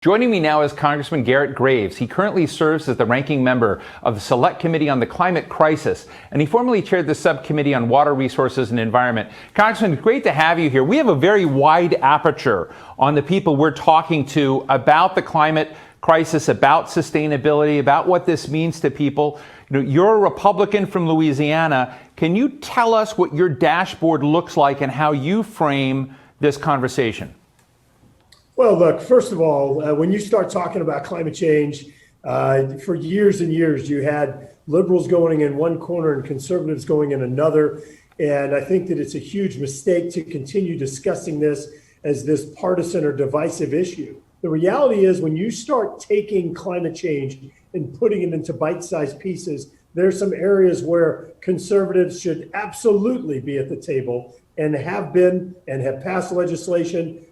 Joining me now is Congressman Garret Graves. He currently serves as the ranking member of the Select Committee on the Climate Crisis, and he formerly chaired the subcommittee on water resources and environment. Congressman, great to have you here. We have a very wide aperture on the people we're talking to about the climate crisis, about sustainability, about what this means to people. You're a Republican from Louisiana. Can you tell us what your dashboard looks like and how you frame this conversation? Well, look, first of all, when you start talking about climate change, for years and years, you had liberals going in one corner and conservatives going in another. And I think that it's a huge mistake to continue discussing this as this partisan or divisive issue. The reality is when you start taking climate change and putting it into bite-sized pieces, there's some areas where conservatives should absolutely be at the table and have been and have passed legislation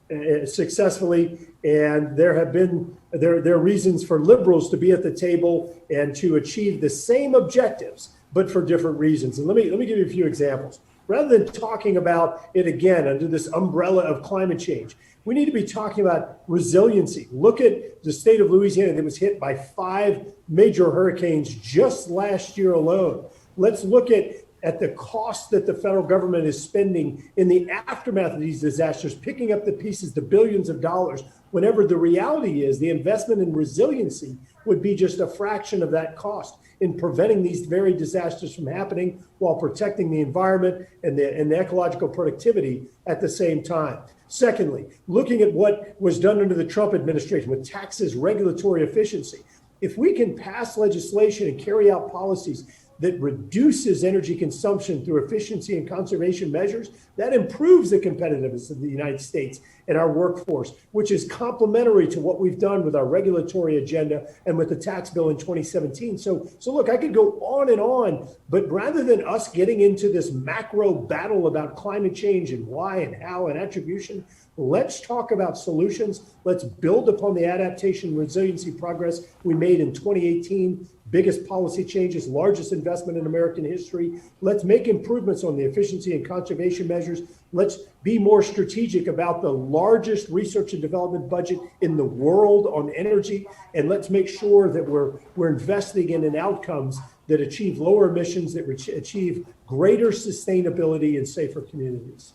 successfully, and there are reasons for liberals to be at the table and to achieve the same objectives, but for different reasons. And let me give you a few examples. Rather than talking about it again under this umbrella of climate change, we need to be talking about resiliency. Look at the state of Louisiana that was hit by 5 major hurricanes just last year alone. Let's look at the cost that the federal government is spending in the aftermath of these disasters, picking up the pieces, the billions of dollars, whenever the reality is the investment in resiliency would be just a fraction of that cost in preventing these very disasters from happening while protecting the environment and the ecological productivity at the same time. Secondly, looking at what was done under the Trump administration with taxes, regulatory efficiency. If we can pass legislation and carry out policies that reduces energy consumption through efficiency and conservation measures, that improves the competitiveness of the United States and our workforce, which is complementary to what we've done with our regulatory agenda and with the tax bill in 2017. So look, I could go on, but rather than us getting into this macro battle about climate change and why and how and attribution, let's talk about solutions. Let's build upon the adaptation and resiliency progress we made in 2018. Biggest policy changes, largest investment in American history. Let's make improvements on the efficiency and conservation measures. Let's be more strategic about the largest research and development budget in the world on energy. And let's make sure that we're investing in outcomes that achieve lower emissions, that achieve greater sustainability and safer communities.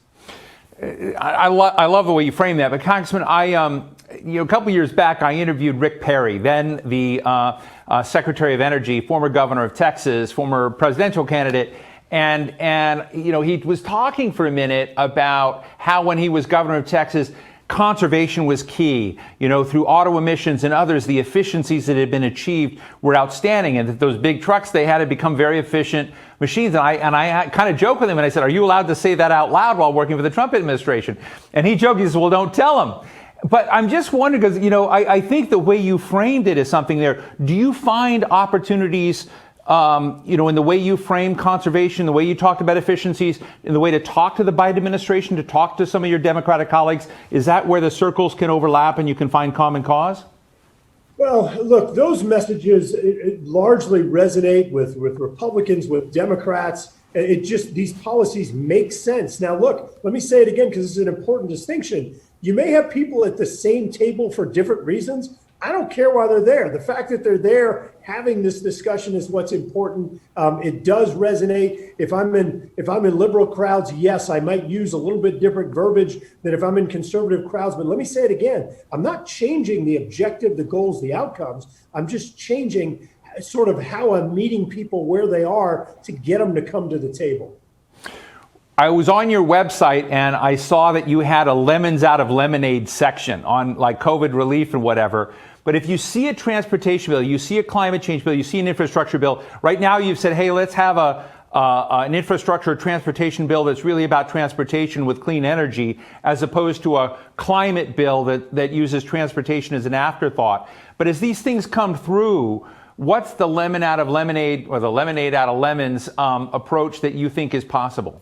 I love the way you frame that. But Congressman, a couple of years back, I interviewed Rick Perry, then the Secretary of Energy, former governor of Texas, former presidential candidate. And he was talking for a minute about how when he was governor of Texas, conservation was key. Through auto emissions and others, the efficiencies that had been achieved were outstanding, and that those big trucks they had become very efficient machines. And I kind of joked with him, and I said, "Are you allowed to say that out loud while working for the Trump administration?" And he joked, he said, "Well, don't tell him." But I'm just wondering, because I think the way you framed it is something there. Do you find opportunities in the way you frame conservation, the way you talked about efficiencies, in the way to talk to the Biden administration, to talk to some of your Democratic colleagues? Is that where the circles can overlap and you can find common cause? Well, look, those messages largely resonate with Republicans, with Democrats. These policies make sense. Now, look, let me say it again, because this is an important distinction. You may have people at the same table for different reasons. I don't care why they're there. The fact that they're there having this discussion is what's important. It does resonate. If I'm in liberal crowds, yes, I might use a little bit different verbiage than if I'm in conservative crowds. But let me say it again. I'm not changing the objective, the goals, the outcomes. I'm just changing sort of how I'm meeting people where they are to get them to come to the table. I was on your website and I saw that you had a lemons out of lemonade section on like COVID relief and whatever. But if you see a transportation bill, you see a climate change bill, you see an infrastructure bill, right now you've said, hey, let's have an infrastructure transportation bill that's really about transportation with clean energy, as opposed to a climate bill that uses transportation as an afterthought. But as these things come through, what's the lemon out of lemonade or the lemonade out of lemons approach that you think is possible?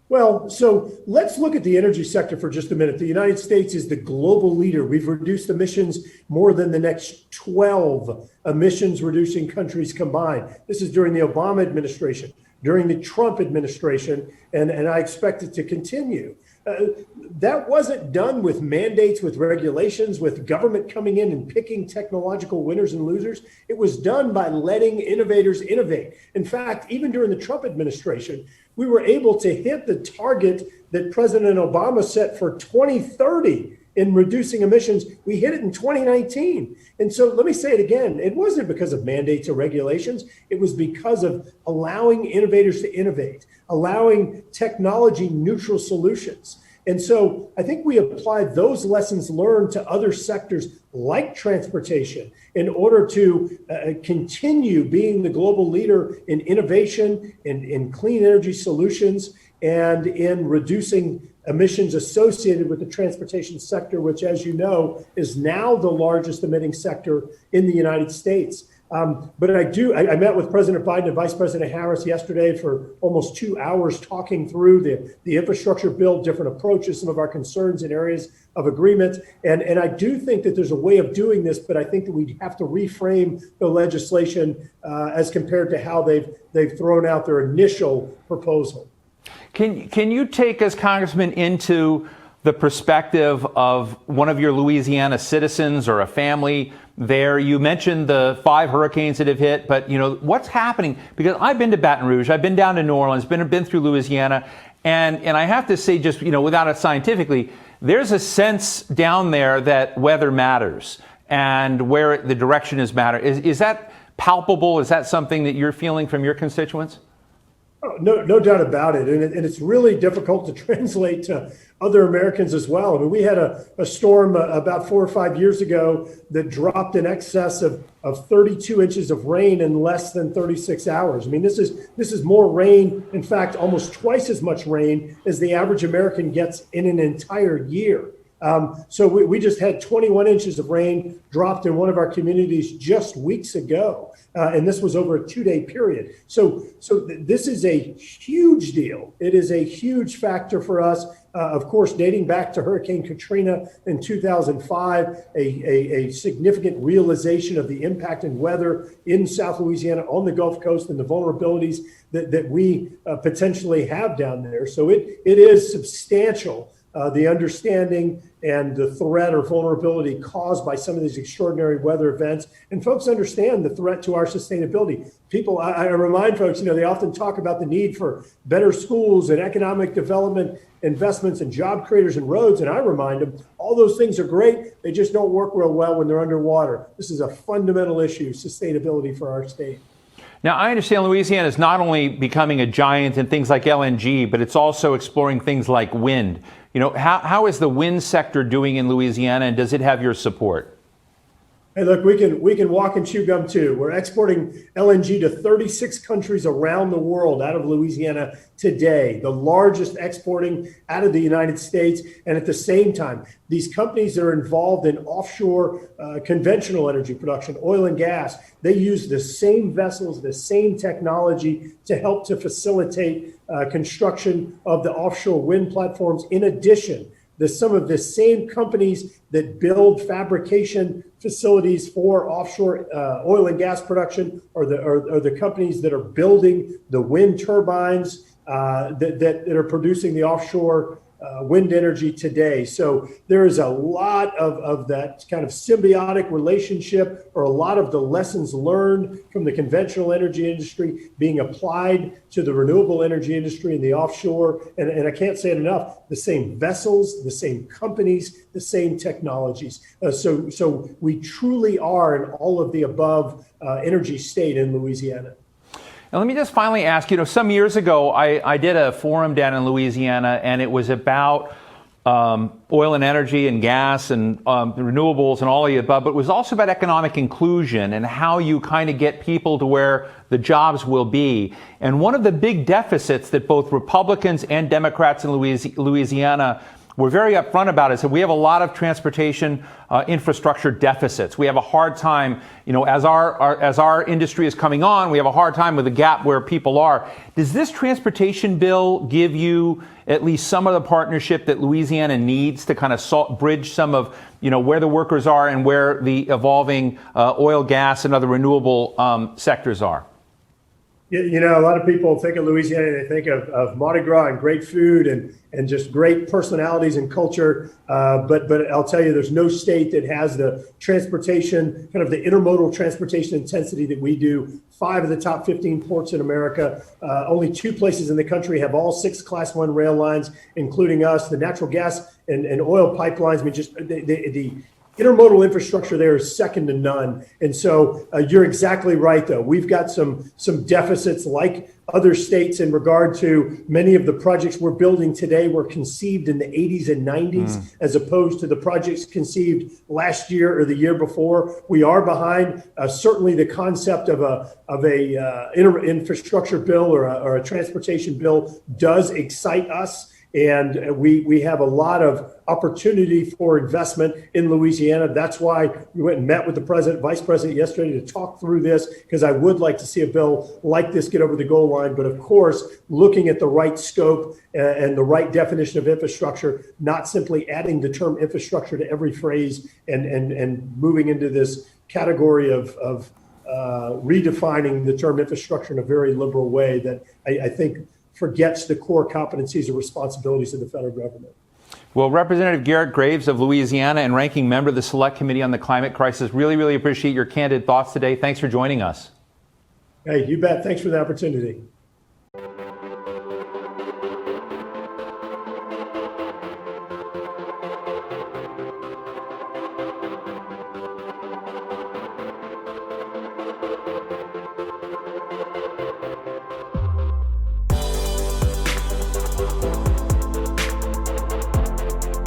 Well, so let's look at the energy sector for just a minute. The United States is the global leader. We've reduced emissions more than the next 12 emissions reducing countries combined. This is during the Obama administration, during the Trump administration, and I expect it to continue. That wasn't done with mandates, with regulations, with government coming in and picking technological winners and losers. It was done by letting innovators innovate. In fact, even during the Trump administration, we were able to hit the target that President Obama set for 2030 in reducing emissions. We hit it in 2019. And so let me say it again. It wasn't because of mandates or regulations. It was because of allowing innovators to innovate, allowing technology neutral solutions. And so I think we applied those lessons learned to other sectors like transportation in order to continue being the global leader in innovation, in clean energy solutions, and in reducing emissions associated with the transportation sector, which, as you know, is now the largest emitting sector in the United States. But I met with President Biden and Vice President Harris yesterday for almost 2 hours talking through the infrastructure bill, different approaches, some of our concerns and areas of agreement. And I do think that there's a way of doing this, but I think that we have to reframe the legislation as compared to how they've thrown out their initial proposal. Can you take us, Congressman, into the perspective of one of your Louisiana citizens or a family there? You mentioned the 5 hurricanes that have hit, but what's happening? Because I've been to Baton Rouge, I've been down to New Orleans, been through Louisiana, and I have to say, just without it scientifically, there's a sense down there that weather matters and where the direction is matter. Is that palpable? Is that something that you're feeling from your constituents? No doubt about it. And it's really difficult to translate to other Americans as well. I mean, we had a storm about 4 or 5 years ago that dropped in excess of 32 inches of rain in less than 36 hours. I mean, this is more rain, in fact, almost twice as much rain as the average American gets in an entire year. So we just had 21 inches of rain dropped in one of our communities just weeks ago. And this was over a 2-day period. So this is a huge deal. It is a huge factor for us. Of course, dating back to Hurricane Katrina in 2005, a significant realization of the impact in weather in South Louisiana, on the Gulf Coast, and the vulnerabilities that we potentially have down there. So it is substantial. The understanding and the threat or vulnerability caused by some of these extraordinary weather events. And folks understand the threat to our sustainability. People, I remind folks, they often talk about the need for better schools and economic development investments and job creators and roads. And I remind them, all those things are great. They just don't work real well when they're underwater. This is a fundamental issue, sustainability for our state. Now, I understand Louisiana is not only becoming a giant in things like LNG, but it's also exploring things like wind. How is the wind sector doing in Louisiana, and does it have your support? Hey, look, we can walk and chew gum too. We're exporting LNG to 36 countries around the world out of Louisiana today, the largest exporting out of the United States. And at the same time, these companies that are involved in offshore conventional energy production, oil and gas, they use the same vessels, the same technology to help to facilitate construction of the offshore wind platforms. In addition, some of the same companies that build fabrication facilities for offshore oil and gas production are the companies that are building the wind turbines that are producing the offshore wind energy today. So there is a lot of that kind of symbiotic relationship, or a lot of the lessons learned from the conventional energy industry being applied to the renewable energy industry and the offshore. And I can't say it enough, the same vessels, the same companies, the same technologies. So we truly are an all of the above energy state in Louisiana. And let me just finally ask, some years ago, I did a forum down in Louisiana, and it was about oil and energy and gas and renewables and all of the above, but it was also about economic inclusion and how you kind of get people to where the jobs will be. And one of the big deficits that both Republicans and Democrats in Louisiana were very upfront about is that we have a lot of transportation infrastructure deficits. We have a hard time, as our industry is coming on, we have a hard time with the gap where people are. Does this transportation bill give you at least some of the partnership that Louisiana needs to kind of bridge some of, where the workers are and where the evolving oil, gas, and other renewable sectors are? A lot of people think of Louisiana, they think of Mardi Gras and great food and just great personalities and culture. But I'll tell you, there's no state that has the transportation, kind of the intermodal transportation intensity that we do. 5 of the top 15 ports in America. Only 2 places in the country have all 6 Class 1 rail lines, including us. The natural gas and oil pipelines, I mean, just the intermodal infrastructure there is second to none. And so you're exactly right, though. We've got some deficits like other states in regard to many of the projects we're building today were conceived in the 80s and 90s, as opposed to the projects conceived last year or the year before. We are behind. Certainly the concept of a infrastructure bill or a transportation bill does excite us. And we have a lot of opportunity for investment in Louisiana. That's why we went and met with the president, vice president yesterday to talk through this, because I would like to see a bill like this get over the goal line. But of course, looking at the right scope and the right definition of infrastructure, not simply adding the term infrastructure to every phrase and moving into this category of redefining the term infrastructure in a very liberal way that I think forgets the core competencies and responsibilities of the federal government. Well, Representative Garret Graves of Louisiana and ranking member of the Select Committee on the Climate Crisis, really appreciate your candid thoughts today. Thanks for joining us. Hey, you bet. Thanks for the opportunity.